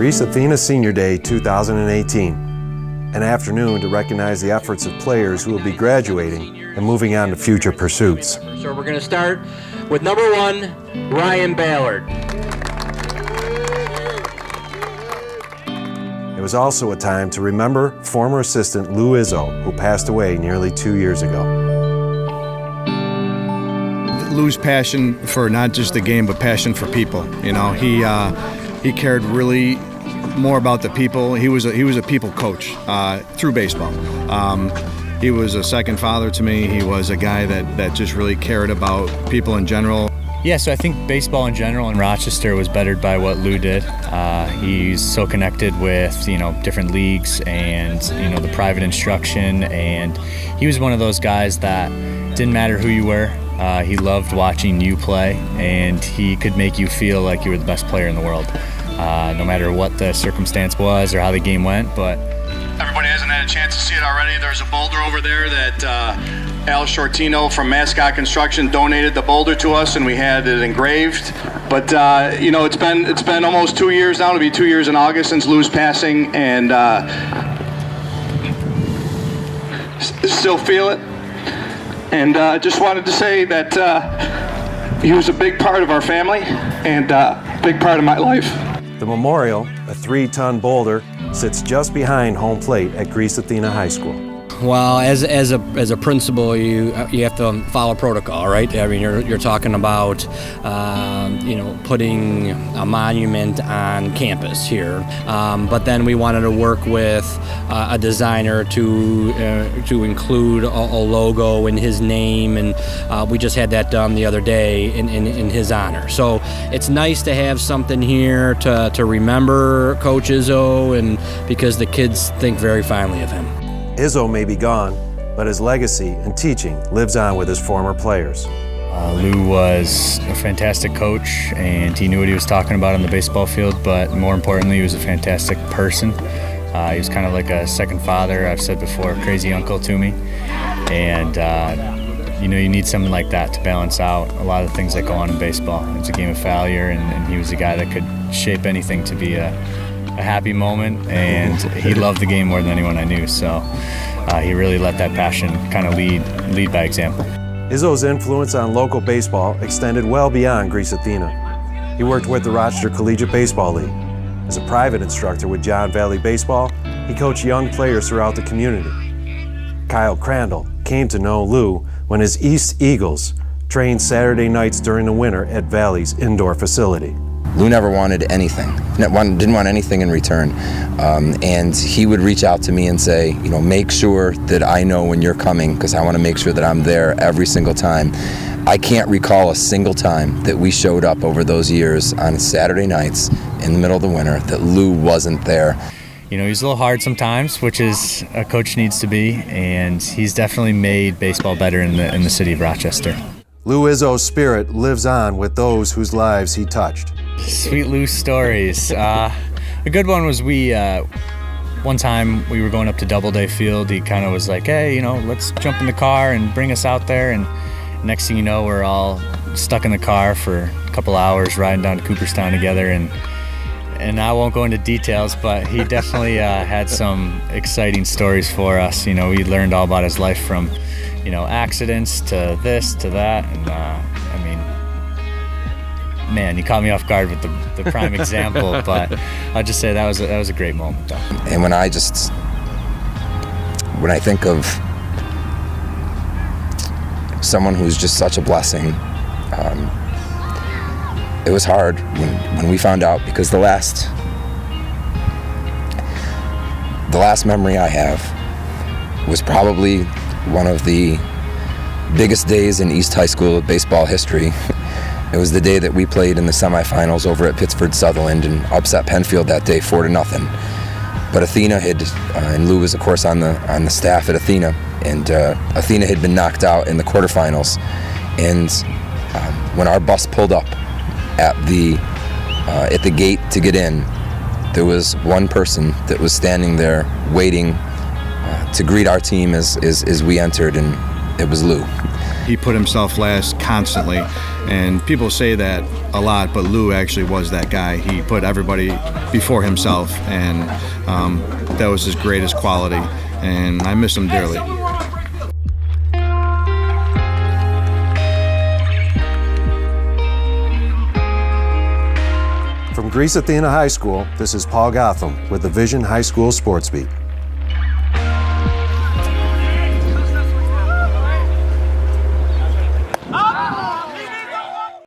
Greece Athena Senior Day 2018, an afternoon to recognize the efforts of players who will be graduating and moving on to future pursuits. So we're going to start with number 1, Ryan Ballard. It was also a time to remember former assistant Lou Izzo, who passed away nearly 2 years ago. Lou's passion for not just the game, but passion for people. You know, he cared really more about the people. He was a people coach through baseball. He was a second father to me. He was a guy that just really cared about people in general. Yeah, so I think baseball in general in Rochester was bettered by what Lou did. He's so connected with, different leagues and, the private instruction, and he was one of those guys that didn't matter who you were. He loved watching you play, and he could make you feel like you were the best player in the world, no matter what the circumstance was or how the game went. But everybody hasn't had a chance to see it already. There's a boulder over there that Al Shortino from Mascot Construction donated the boulder to us, and we had it engraved. But it's been almost 2 years now. It'll be 2 years in August since Lou's passing, and still feel it. And just wanted to say that he was a big part of our family and a big part of my life. The memorial, a 3-ton boulder, sits just behind home plate at Greece Athena High School. Well, as a principal, you have to follow protocol, right? I mean, you're talking about putting a monument on campus here, but then we wanted to work with a designer to include a logo in his name, and we just had that done the other day in his honor. So it's nice to have something here to remember Coach Izzo, and because the kids think very fondly of him. Izzo may be gone, but his legacy and teaching lives on with his former players. Lou was a fantastic coach, and he knew what he was talking about on the baseball field, but more importantly, he was a fantastic person. He was kind of like a second father, I've said before, a crazy uncle to me. And, you need someone like that to balance out a lot of the things that go on in baseball. It's a game of failure, and he was a guy that could shape anything to be a happy moment, and he loved the game more than anyone I knew, so he really let that passion kind of lead by example. Izzo's influence on local baseball extended well beyond Greece Athena. He worked with the Rochester Collegiate Baseball League. As a private instructor with John Valley Baseball, he coached young players throughout the community. Kyle Crandall came to know Lou when his East Eagles trained Saturday nights during the winter at Valley's indoor facility. Lou never wanted anything, didn't want anything in return. And he would reach out to me and say, make sure that I know when you're coming, because I want to make sure that I'm there every single time. I can't recall a single time that we showed up over those years on Saturday nights in the middle of the winter that Lou wasn't there. He's a little hard sometimes, which is a coach needs to be, and he's definitely made baseball better in the city of Rochester. Lou Izzo's spirit lives on with those whose lives he touched. Sweet Lou stories. A good one was one time we were going up to Doubleday Field. He kind of was like, hey, let's jump in the car and bring us out there. And next thing you know, we're all stuck in the car for a couple hours riding down to Cooperstown together. And I won't go into details, but he definitely had some exciting stories for us. We learned all about his life from, accidents to this to that. And man, you caught me off guard with the prime example, but I'll just say that was a great moment, though. And when I think of someone who's just such a blessing, it was hard when we found out, because the last memory I have was probably one of the biggest days in East High School baseball history. It was the day that we played in the semifinals over at Pittsford Sutherland and upset Penfield that day 4-0. But Athena and Lou was of course on the staff at Athena, and Athena had been knocked out in the quarterfinals. And when our bus pulled up at the gate to get in, there was one person that was standing there waiting to greet our team as we entered, and it was Lou. he put himself last constantly. And people say that a lot, but Lou actually was that guy. He put everybody before himself, and that was his greatest quality. And I miss him dearly. From Greece Athena High School, this is Paul Gotham with the Vision High School Sports Beat.